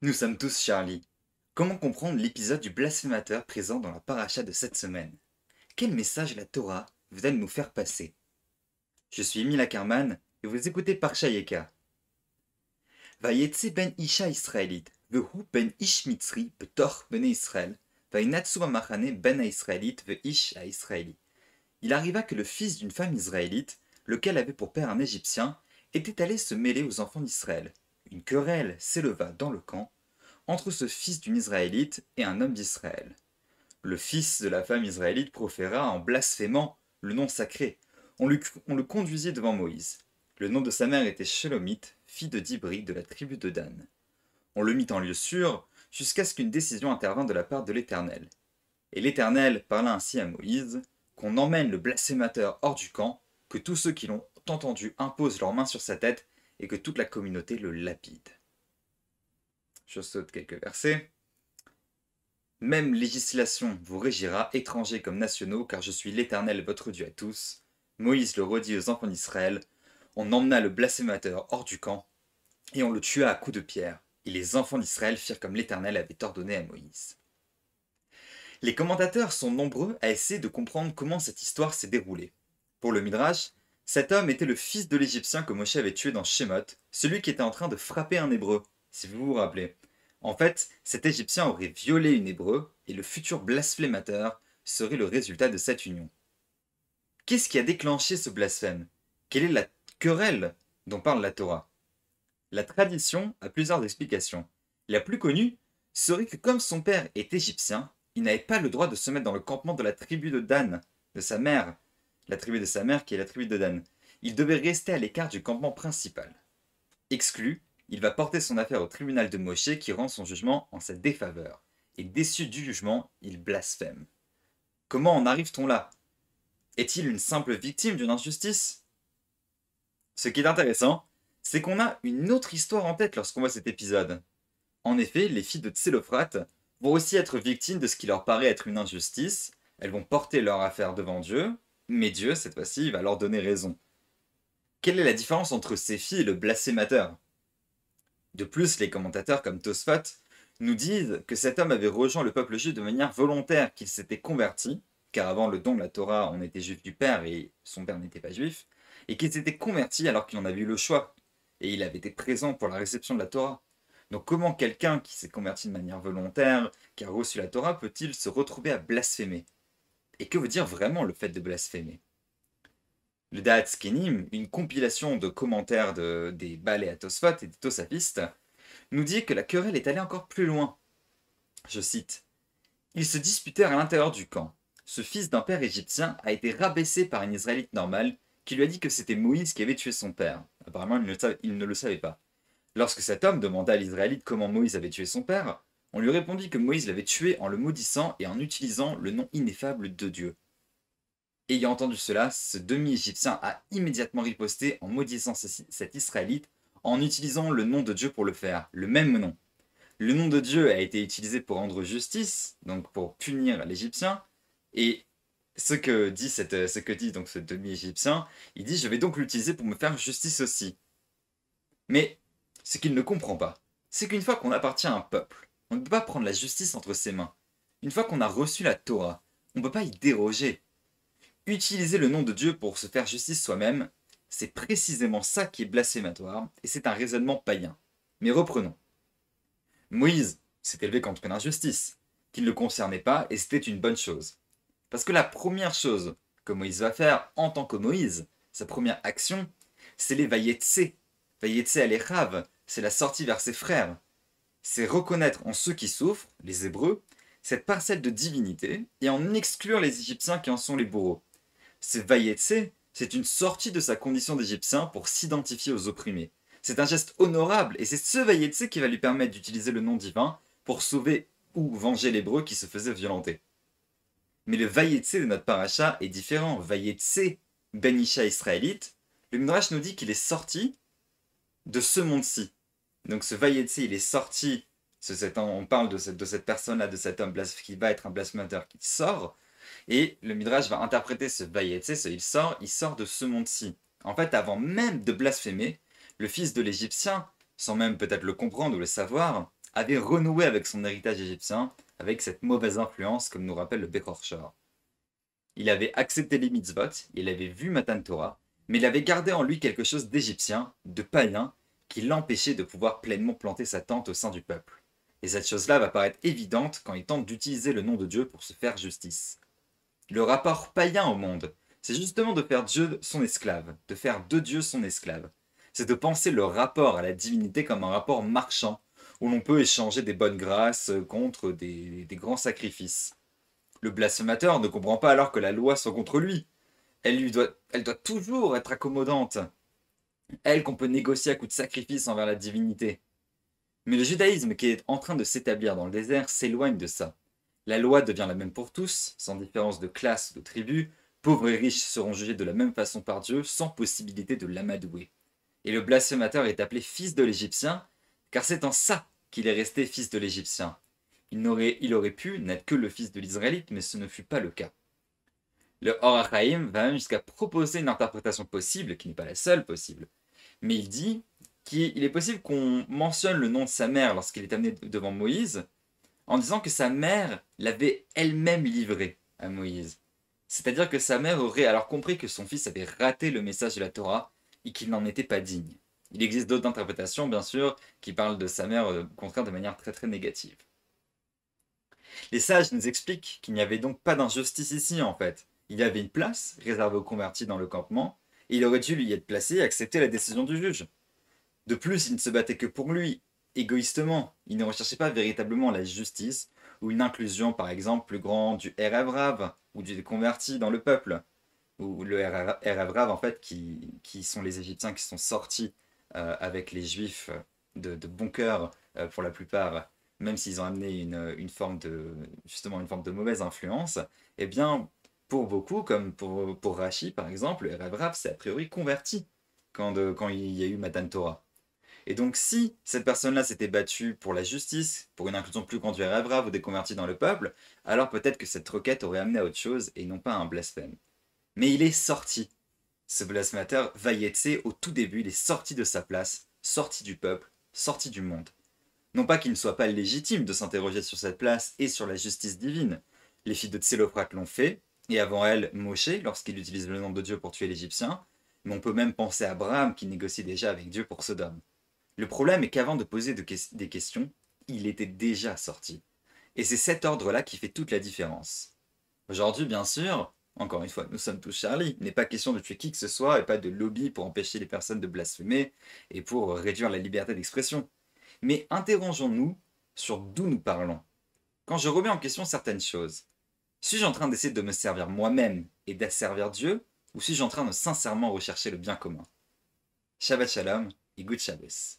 Nous sommes tous Charlie. Comment comprendre l'épisode du blasphémateur présent dans la paracha de cette semaine? Quel message la Torah veut-elle nous faire passer? Je suis Emile Ackerman et vous écoutez Parsha Yeka. Vayetze ben isha israélite, vehu ben ish mitzri betor bene Israël, vainatsu machane ben israélite ve ish a israéli. Il arriva que le fils d'une femme israélite, lequel avait pour père un Égyptien, était allé se mêler aux enfants d'Israël. Une querelle s'éleva dans le camp entre ce fils d'une Israélite et un homme d'Israël. Le fils de la femme israélite proféra en blasphémant le nom sacré. On le conduisit devant Moïse. Le nom de sa mère était Shelomite, fille de Dibri de la tribu de Dan. On le mit en lieu sûr jusqu'à ce qu'une décision intervint de la part de l'Éternel. Et l'Éternel parla ainsi à Moïse, qu'on emmène le blasphémateur hors du camp, que tous ceux qui l'ont entendu imposent leurs mains sur sa tête et que toute la communauté le lapide. Je saute quelques versets. Même législation vous régira, étrangers comme nationaux, car je suis l'Éternel votre Dieu à tous. Moïse le redit aux enfants d'Israël. On emmena le blasphémateur hors du camp, et on le tua à coups de pierre. Et les enfants d'Israël firent comme l'Éternel avait ordonné à Moïse. Les commentateurs sont nombreux à essayer de comprendre comment cette histoire s'est déroulée. Pour le Midrash, cet homme était le fils de l'Égyptien que Moshe avait tué dans Shemot, celui qui était en train de frapper un Hébreu, si vous vous rappelez. En fait, cet Égyptien aurait violé une Hébreu, et le futur blasphémateur serait le résultat de cette union. Qu'est-ce qui a déclenché ce blasphème? Quelle est la querelle dont parle la Torah? La tradition a plusieurs explications. La plus connue serait que comme son père est égyptien, il n'avait pas le droit de se mettre dans le campement de la tribu de Dan, de sa mère, la tribu de sa mère qui est la tribu de Dan. Il devait rester à l'écart du campement principal. Exclu, il va porter son affaire au tribunal de Moshe qui rend son jugement en sa défaveur. Et déçu du jugement, il blasphème. Comment en arrive-t-on là? Est-il une simple victime d'une injustice? Ce qui est intéressant, c'est qu'on a une autre histoire en tête lorsqu'on voit cet épisode. En effet, les filles de Tsélophrate vont aussi être victimes de ce qui leur paraît être une injustice. Elles vont porter leur affaire devant Dieu, mais Dieu, cette fois-ci, va leur donner raison. Quelle est la différence entre ces filles et le blasphémateur? De plus, les commentateurs comme Tosfot nous disent que cet homme avait rejoint le peuple juif de manière volontaire, qu'il s'était converti, car avant le don de la Torah, on était juif du père et son père n'était pas juif, et qu'il s'était converti alors qu'il en avait eu le choix, et il avait été présent pour la réception de la Torah. Donc comment quelqu'un qui s'est converti de manière volontaire, qui a reçu la Torah, peut-il se retrouver à blasphémer? Et que veut dire vraiment le fait de blasphémer? Le Da'at Skenim, une compilation de commentaires des Baalei Tosfot et des Tosafistes, nous dit que la querelle est allée encore plus loin. Je cite. Ils se disputèrent à l'intérieur du camp. Ce fils d'un père égyptien a été rabaissé par un Israélite normal qui lui a dit que c'était Moïse qui avait tué son père. Apparemment, il ne le savait pas. Lorsque cet homme demanda à l'Israélite comment Moïse avait tué son père, on lui répondit que Moïse l'avait tué en le maudissant et en utilisant le nom ineffable de Dieu. Ayant entendu cela, ce demi-égyptien a immédiatement riposté en maudissant cet Israélite en utilisant le nom de Dieu pour le faire, le même nom. Le nom de Dieu a été utilisé pour rendre justice, donc pour punir l'Égyptien, et ce que dit donc ce demi-égyptien, il dit je vais donc l'utiliser pour me faire justice aussi. Mais ce qu'il ne comprend pas, c'est qu'une fois qu'on appartient à un peuple, on ne peut pas prendre la justice entre ses mains. Une fois qu'on a reçu la Torah, on ne peut pas y déroger. Utiliser le nom de Dieu pour se faire justice soi-même, c'est précisément ça qui est blasphématoire, et c'est un raisonnement païen. Mais reprenons. Moïse s'est élevé contre une injustice, qui ne le concernait pas, et c'était une bonne chose. Parce que la première chose que Moïse va faire en tant que Moïse, sa première action, c'est les vayetse. Vayetse alechav, c'est la sortie vers ses frères. C'est reconnaître en ceux qui souffrent, les Hébreux, cette parcelle de divinité, et en exclure les Égyptiens qui en sont les bourreaux. Ce vayetse, c'est une sortie de sa condition d'Égyptien pour s'identifier aux opprimés. C'est un geste honorable, et c'est ce vayetse qui va lui permettre d'utiliser le nom divin pour sauver ou venger l'Hébreu qui se faisait violenter. Mais le vayetse de notre paracha est différent. Vayetse ben Isha israélite, le Midrash nous dit qu'il est sorti de ce monde-ci. Donc ce vayetse, il est sorti, on parle de cette personne-là, de cet homme qui va être un blasphémateur qui sort, et le Midrash va interpréter ce vayetse, il sort de ce monde-ci. En fait, avant même de blasphémer, le fils de l'Égyptien, sans même peut-être le comprendre ou le savoir, avait renoué avec son héritage égyptien, avec cette mauvaise influence, comme nous rappelle le Bechor Shor. Il avait accepté les mitzvot, il avait vu Matan Torah, mais il avait gardé en lui quelque chose d'égyptien, de païen, qui l'empêchait de pouvoir pleinement planter sa tente au sein du peuple. Et cette chose-là va paraître évidente quand il tente d'utiliser le nom de Dieu pour se faire justice. Le rapport païen au monde, c'est justement de faire Dieu son esclave, de faire de Dieu son esclave. C'est de penser le rapport à la divinité comme un rapport marchand, où l'on peut échanger des bonnes grâces contre des grands sacrifices. Le blasphémateur ne comprend pas alors que la loi soit contre lui. Elle doit toujours être accommodante. Elle qu'on peut négocier à coup de sacrifice envers la divinité. Mais le judaïsme qui est en train de s'établir dans le désert s'éloigne de ça. La loi devient la même pour tous, sans différence de classe ou de tribu. Pauvres et riches seront jugés de la même façon par Dieu, sans possibilité de l'amadouer. Et le blasphémateur est appelé fils de l'Égyptien, car c'est en ça qu'il est resté fils de l'Égyptien. Il aurait pu n'être que le fils de l'Israélite, mais ce ne fut pas le cas. Le Or HaChaim va même jusqu'à proposer une interprétation possible, qui n'est pas la seule possible. Mais il dit qu'il est possible qu'on mentionne le nom de sa mère lorsqu'il est amené devant Moïse, en disant que sa mère l'avait elle-même livré à Moïse. C'est-à-dire que sa mère aurait alors compris que son fils avait raté le message de la Torah et qu'il n'en était pas digne. Il existe d'autres interprétations, bien sûr, qui parlent de sa mère, au contraire, de manière très très négative. Les sages nous expliquent qu'il n'y avait donc pas d'injustice ici, en fait. Il y avait une place réservée aux convertis dans le campement, et il aurait dû lui être placé et accepter la décision du juge. De plus, il ne se battait que pour lui, égoïstement. Il ne recherchait pas véritablement la justice, ou une inclusion, par exemple, plus grande du Erev Rav, ou du converti dans le peuple. Ou le Erev Rav, en fait, qui sont les Égyptiens qui sont sortis avec les Juifs de bon cœur, pour la plupart, même s'ils ont amené une forme de, justement, une forme de mauvaise influence, eh bien, pour beaucoup, comme pour Rashi, par exemple, le Erev Rav s'est a priori converti quand il y a eu Matan Torah. Et donc, si cette personne-là s'était battue pour la justice, pour une inclusion plus grande du Erev Rav ou des convertis dans le peuple, alors peut-être que cette requête aurait amené à autre chose et non pas à un blasphème. Mais il est sorti. Ce blasphémateur, Vayetse, au tout début, il est sorti de sa place, sorti du peuple, sorti du monde. Non pas qu'il ne soit pas légitime de s'interroger sur cette place et sur la justice divine. Les filles de Tsélophrate l'ont fait, et avant elle, Moshe, lorsqu'il utilise le nom de Dieu pour tuer l'Égyptien, mais on peut même penser à Abraham qui négocie déjà avec Dieu pour Sodome. Le problème est qu'avant de poser des questions, il était déjà sorti. Et c'est cet ordre-là qui fait toute la différence. Aujourd'hui, bien sûr, encore une fois, nous sommes tous Charlie. Il n'est pas question de tuer qui que ce soit et pas de lobby pour empêcher les personnes de blasphémer et pour réduire la liberté d'expression. Mais interrogeons-nous sur d'où nous parlons. Quand je remets en question certaines choses, suis-je en train d'essayer de me servir moi-même et d'asservir Dieu, ou suis-je en train de sincèrement rechercher le bien commun? Shabbat Shalom et Good Shabbos.